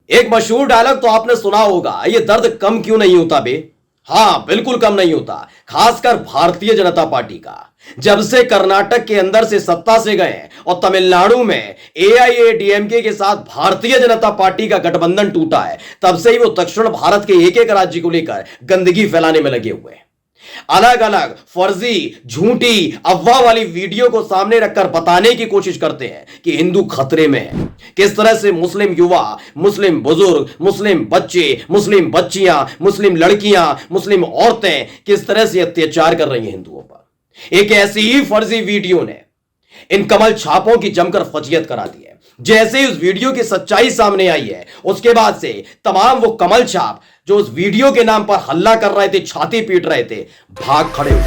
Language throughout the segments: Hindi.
एक मशहूर डायलॉग तो आपने सुना होगा, ये दर्द कम क्यों नहीं होता बे। हां, बिल्कुल कम नहीं होता, खासकर भारतीय जनता पार्टी का। जब से कर्नाटक के अंदर से सत्ता से गए और तमिलनाडु में एआईएडीएमके के साथ भारतीय जनता पार्टी का गठबंधन टूटा है, तब से ही वो दक्षिण भारत के एक एक राज्य को लेकर गंदगी फैलाने में लगे हुए हैं। अलग अलग फर्जी झूठी अफवाह वाली वीडियो को सामने रखकर बताने की कोशिश करते हैं कि हिंदू खतरे में है। किस तरह से मुस्लिम युवा, मुस्लिम बुजुर्ग, मुस्लिम बच्चे, मुस्लिम बच्चियां, मुस्लिम लड़कियां, मुस्लिम औरतें किस तरह से अत्याचार कर रही हैं हिंदुओं पर। एक ऐसी ही फर्जी वीडियो ने इन कमल छापों की जमकर फजीयत करा दी है। जैसे ही उस वीडियो की सच्चाई सामने आई है, उसके बाद से तमाम वो कमल छाप जो उस वीडियो के नाम पर हल्ला कर रहे थे, छाती पीट रहे थे, भाग खड़े हुए।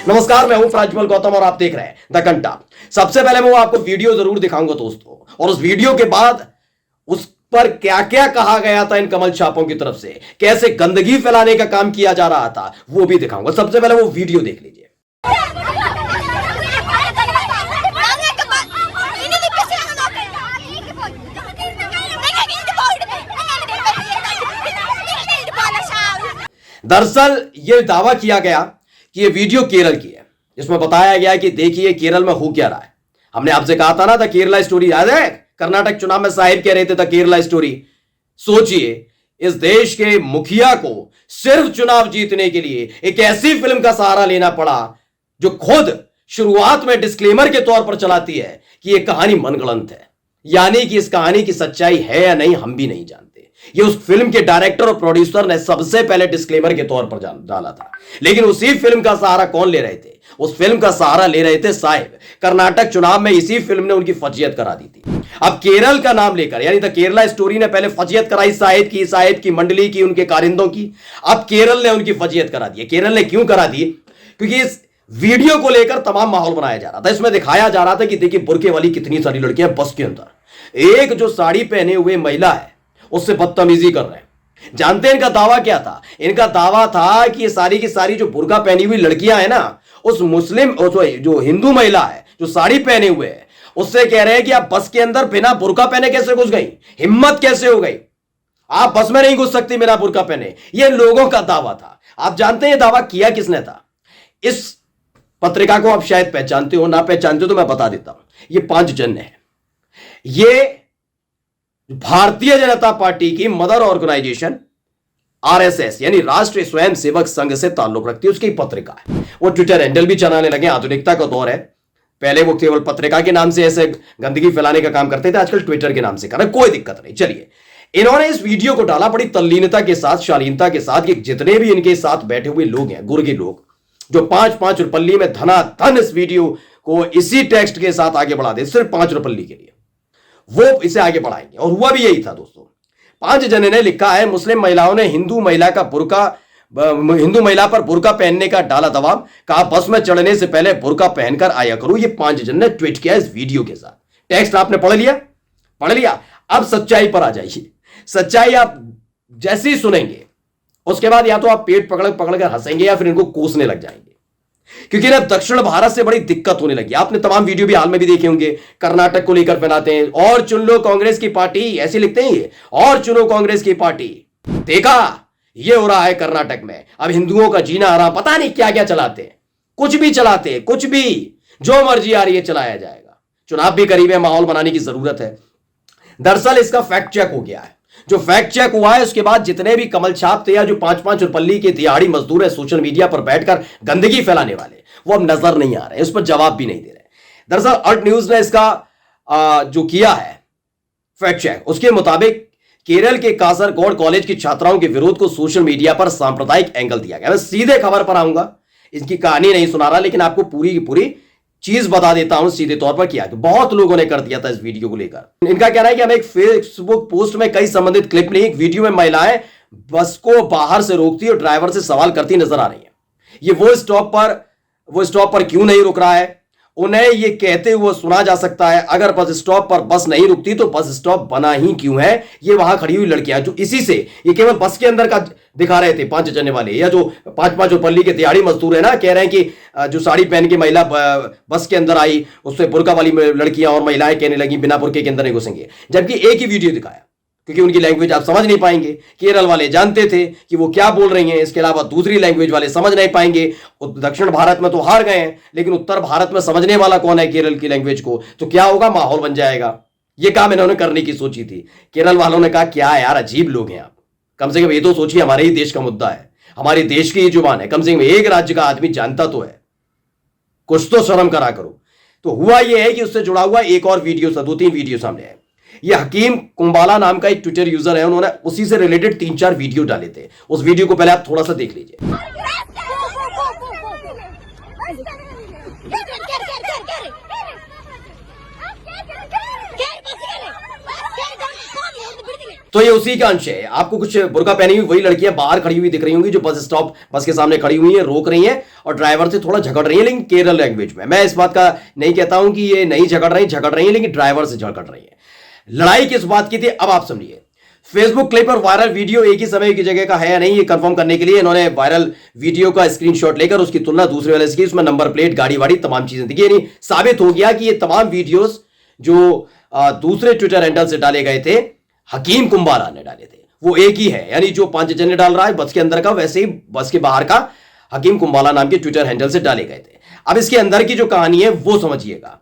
नमस्कार, मैं हूं प्राज्वल गौतम और आप देख रहे हैं द घंटा। सबसे पहले मैं आपको वीडियो जरूर दिखाऊंगा दोस्तों, और उस वीडियो के बाद उस पर क्या क्या कहा गया था इन कमल छापों की तरफ से, कैसे गंदगी फैलाने का काम किया जा रहा था, वो भी दिखाऊंगा। सबसे पहले वो वीडियो देख लीजिए। दरअसल यह दावा किया गया कि यह वीडियो केरल की है, जिसमें बताया गया कि देखिए केरल में हो क्या रहा है। हमने आपसे कहा था ना द केरला स्टोरी, याद है? कर्नाटक चुनाव में साहिब कह रहे थे द केरला स्टोरी। सोचिए, इस देश के मुखिया को सिर्फ चुनाव जीतने के लिए एक ऐसी फिल्म का सहारा लेना पड़ा जो खुद शुरुआत में डिस्क्लेमर के तौर पर चलाती है कि यह कहानी मनगढ़ंत है, यानी कि इस कहानी की सच्चाई है या नहीं हम भी नहीं जानते। ये उस फिल्म के डायरेक्टर और प्रोड्यूसर ने सबसे पहले डिस्क्लेमर के तौर पर डाला था। लेकिन उसी फिल्म का सहारा कौन ले रहे थे? उस फिल्म का सहारा ले रहे थे साहिब। कर्नाटक चुनाव में इसी फिल्म ने उनकी फजीयत करा दी थी। अब केरल का नाम लेकर, यानी द केरला स्टोरी ने पहले फजीयत कराई साहिब की मंडली की, उनके कारिंदों की। अब केरल ने उनकी फजीयत करा दी। केरल ने क्यों करा दी? क्योंकि इस वीडियो को लेकर तमाम माहौल बनाया जा रहा था। इसमें दिखाया जा रहा था कि देखिए बुर्के वाली कितनी सारी लड़कियां बस के अंदर, एक जो साड़ी पहने हुए महिला है उससे बदतमीजी कर रहे हैं। जानते हैं इनका दावा क्या था? इनका दावा था कि ये सारी की सारी जो बुर्का पहनी हुई लड़कियां हैं ना, उस मुस्लिम जो हिंदू महिला है जो साड़ी पहने हुए है, उससे कह रहे हैं कि आप बस के अंदर बिना बुर्का पहने कैसे घुस गई? हिम्मत कैसे हो गई? आप बस में नहीं घुस सकती बिना बुर्का पहने। यह लोगों का दावा था। आप जानते हैं यह दावा किया किसने था? इस पत्रिका को आप शायद पहचानते हो, ना पहचानते हो तो मैं बता देता हूं। ये 5 जन है। ये भारतीय जनता पार्टी की मदर ऑर्गेनाइजेशन आरएसएस यानी राष्ट्रीय स्वयं सेवक संघ से ताल्लुक रखती है, उसकी पत्रिका है। वो ट्विटर हैंडल भी चलाने लगे। आधुनिकता का दौर है। पहले वो केवल पत्रिका के नाम से ऐसे गंदगी फैलाने का काम करते थे, आजकल ट्विटर के नाम से कर रहे हैं। कोई दिक्कत नहीं। चलिए, इन्होंने इस वीडियो को डाला बड़ी तल्लीनता के साथ, शालीनता के साथ कि जितने भी इनके साथ बैठे हुए लोग हैं, गुर्गे लोग, जो 5-5 रुपल्ली में धनाधन इस वीडियो को इसी टेक्स्ट के साथ आगे बढ़ा दे, सिर्फ 5 रुपल्ली के लिए, वो इसे आगे बढ़ाएंगे। और हुआ भी यही था दोस्तों। 5 जने ने लिखा है, मुस्लिम महिलाओं ने हिंदू महिला पर बुर्का पहनने का डाला दबाव, कहा बस में चढ़ने से पहले बुर्का पहनकर आया करो। ये 5 जन ने ट्वीट किया इस वीडियो के साथ। टेक्स्ट आपने पढ़ लिया। अब सच्चाई पर आ जाइए। सच्चाई आप जैसे ही सुनेंगे, उसके बाद या तो आप पेट पकड़ कर हंसेंगे या फिर इनको कोसने लग जाएंगे, क्योंकि ना दक्षिण भारत से बड़ी दिक्कत होने लगी। आपने तमाम वीडियो भी हाल में भी देखे होंगे, कर्नाटक को लेकर बनाते हैं, और चुन लो कांग्रेस की पार्टी, ऐसे लिखते हैं ये, और चुनो कांग्रेस की पार्टी। देखा ये हो रहा है कर्नाटक में। अब हिंदुओं का जीना हराम, पता नहीं क्या क्या चलाते हैं, कुछ भी चलाते हैं, कुछ भी, जो मर्जी आ रही है चलाया जाएगा। चुनाव भी करीब है, माहौल बनाने की जरूरत है। दरअसल इसका फैक्ट चेक हो गया है। जो फैक्ट चेक हुआ है उसके बाद जितने भी कमल छाप थे या जो 5-5 रुपल्ली के दिहाड़ी मजदूर है सोशल मीडिया पर बैठकर गंदगी फैलाने वाले, वो अब नजर नहीं आ रहे, उस पर जवाब भी नहीं दे रहे। दरअसल अर्ट न्यूज ने इसका जो किया है फैक्ट चेक, उसके मुताबिक केरल के कासरगोड कॉलेज की छात्राओं के विरोध को सोशल मीडिया पर सांप्रदायिक एंगल दिया गया। मैं सीधे खबर पर आऊंगा, इसकी कहानी नहीं सुना रहा, लेकिन आपको पूरी की पूरी चीज बता देता हूं सीधे तौर पर किया। बहुत लोगों ने कर दिया था इस वीडियो को लेकर। इनका कहना है कि हमें एक फेसबुक पोस्ट में कई संबंधित क्लिप नहीं, एक वीडियो में महिलाएं बस को बाहर से रोकती और ड्राइवर से सवाल करती नजर आ रही है। ये वो स्टॉप पर क्यों नहीं रुक रहा है, उन्हें ये कहते हुए सुना जा सकता है, अगर बस स्टॉप पर बस नहीं रुकती तो बस स्टॉप बना ही क्यों है। ये वहां खड़ी हुई लड़कियां जो इसी से ये केवल बस के अंदर का दिखा रहे थे, 5 चढ़ने वाले या जो 5 जो पल्ली के दिहाड़ी मजदूर है ना, कह रहे हैं कि जो साड़ी पहन के महिला बस के अंदर आई उससे बुर्का वाली लड़कियां और महिलाएं कहने लगी बिना बुर्के के अंदर नहीं घुसेंगे, जबकि एक ही वीडियो दिखाया, क्योंकि उनकी लैंग्वेज आप समझ नहीं पाएंगे। केरल वाले जानते थे कि वो क्या बोल रही हैं, इसके अलावा दूसरी लैंग्वेज वाले समझ नहीं पाएंगे। दक्षिण भारत में तो हार गए हैं, लेकिन उत्तर भारत में समझने वाला कौन है केरल की लैंग्वेज को, तो क्या होगा, माहौल बन जाएगा। ये काम इन्होंने करने की सोची थी। केरल वालों ने कहा क्या यार अजीब लोग हैं आप, कम से कम ये तो सोचिए हमारे ही देश का मुद्दा है, हमारे देश की ही जुबान है, कम से कम एक राज्य का आदमी जानता तो है, कुछ तो शर्म करा करो। तो हुआ यह है कि उससे जुड़ा हुआ एक और वीडियो, 2-3 वीडियो सामने आए। ये हकीम कुंबाला नाम का एक ट्विटर यूजर है, उन्होंने उसी से रिलेटेड 3-4 वीडियो डाले थे। उस वीडियो को पहले आप थोड़ा सा देख लीजिए। तो ये उसी का अंश है। आपको कुछ बुर्का पहनी हुई वही लड़कियां बाहर खड़ी हुई दिख रही होंगी जो बस के सामने खड़ी हुई हैं, रोक रही हैं और ड्राइवर से थोड़ा झगड़ रही है, लेकिन केरल लैंग्वेज में। मैं इस बात का नहीं कहता हूं कि ये नहीं झगड़ रही हैं, लेकिन ड्राइवर से झगड़ रही है। लड़ाई किस बात की थी अब आप समझिए। फेसबुक क्लिप और वायरल वीडियो एक ही समय की जगह का है या नहीं, ये कंफर्म करने के लिए इन्होंने वायरल वीडियो का स्क्रीनशॉट लेकर उसकी तुलना दूसरे वाले से की, उसमें नंबर प्लेट, गाड़ी वाड़ी तमाम चीजें थी। यानी साबित हो गया कि ये तमाम वीडियोस जो दूसरे ट्विटर हैंडल से डाले गए थे, हकीम कुंबाला ने डाले थे, वो एक ही है। यानी जो 5 जने डाल रहा है बस के अंदर का, वैसे ही बस के बाहर का हकीम कुंबाला नाम के ट्विटर हैंडल से डाले गए थे। अब इसके अंदर की जो कहानी है वो समझिएगा।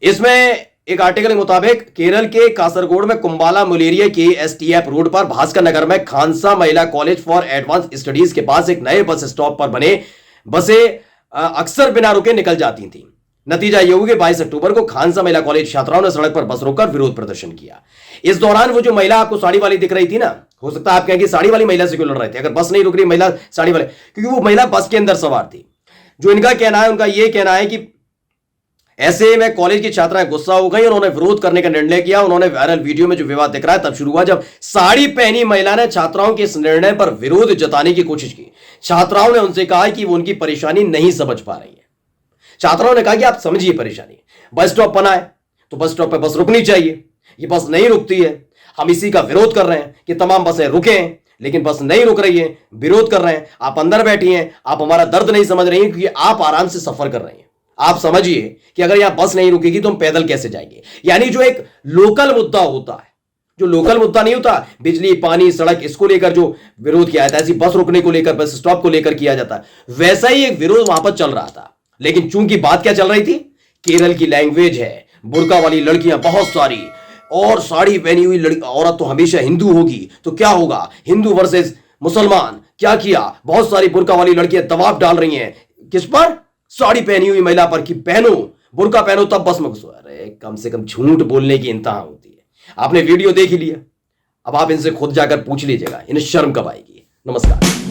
इसमें एक आर्टिकल के मुताबिक केरल के कासरगोड में कुंबाला मुलेरिया के एसटीएफ रोड पर भास्कर नगर में खानसा महिला कॉलेज फॉर एडवांस स्टडीज के पास एक नए बस स्टॉप पर बने बसें अक्सर बिना रुके निकल जाती थी। नतीजा यह हुआ कि 22 अक्टूबर को खानसा महिला कॉलेज छात्राओं ने सड़क पर बस रोककर विरोध प्रदर्शन किया। इस दौरान वो जो महिला आपको साड़ी वाली दिख रही थी ना, हो सकता है आप कहें कि साड़ी वाली महिला से क्यों लड़ रहे थे, अगर बस नहीं रुक रही महिला साड़ी वाले, क्योंकि वो महिला बस के अंदर सवार थी। जो इनका कहना है, उनका यह कहना है कि ऐसे में कॉलेज की छात्राएं गुस्सा हो गई, उन्होंने विरोध करने का निर्णय किया। उन्होंने वायरल वीडियो में जो विवाद दिख रहा है तब शुरू हुआ जब साड़ी पहनी महिला ने छात्राओं के इस निर्णय पर विरोध जताने की कोशिश की। छात्राओं ने उनसे कहा कि वो उनकी परेशानी नहीं समझ पा रही है। छात्राओं ने कहा कि आप समझिए परेशानी, बस स्टॉप बना है तो बस स्टॉप पर बस रुकनी चाहिए, ये बस नहीं रुकती है, हम इसी का विरोध कर रहे हैं कि तमाम बसें रुकें, लेकिन बस नहीं रुक रही है, विरोध कर रहे हैं। आप अंदर बैठी हैं, आप हमारा दर्द नहीं समझ रही हैं, क्योंकि आप आराम से सफर कर रहे हैं। आप समझिए कि अगर यहां बस नहीं रुकेगी तो हम पैदल कैसे जाएंगे। यानी जो एक लोकल मुद्दा होता है, जो लोकल मुद्दा नहीं होता, बिजली, पानी, सड़क, इसको लेकर जो विरोध किया जाता है, ऐसी बस रुकने को लेकर, बस स्टॉप को लेकर किया जाता है, वैसा ही एक विरोध वहां पर चल रहा था। लेकिन चूंकि बात क्या चल रही थी, केरल की लैंग्वेज है, बुर्का वाली लड़कियां बहुत सारी, और साड़ी पहनी हुई औरत तो हमेशा हिंदू होगी, तो क्या होगा, हिंदू वर्सेस मुसलमान। क्या किया, बहुत सारी बुर्का वाली लड़कियां दबाव डाल रही हैं किस पर, साड़ी पहनी हुई महिला पर, कि पहनो, बुर्का पहनो तब बस में घुसो। अरे कम से कम झूठ बोलने की इंतहा होती है। आपने वीडियो देख ही लिया, अब आप इनसे खुद जाकर पूछ लीजिएगा इन्हें शर्म कब आएगी। नमस्कार।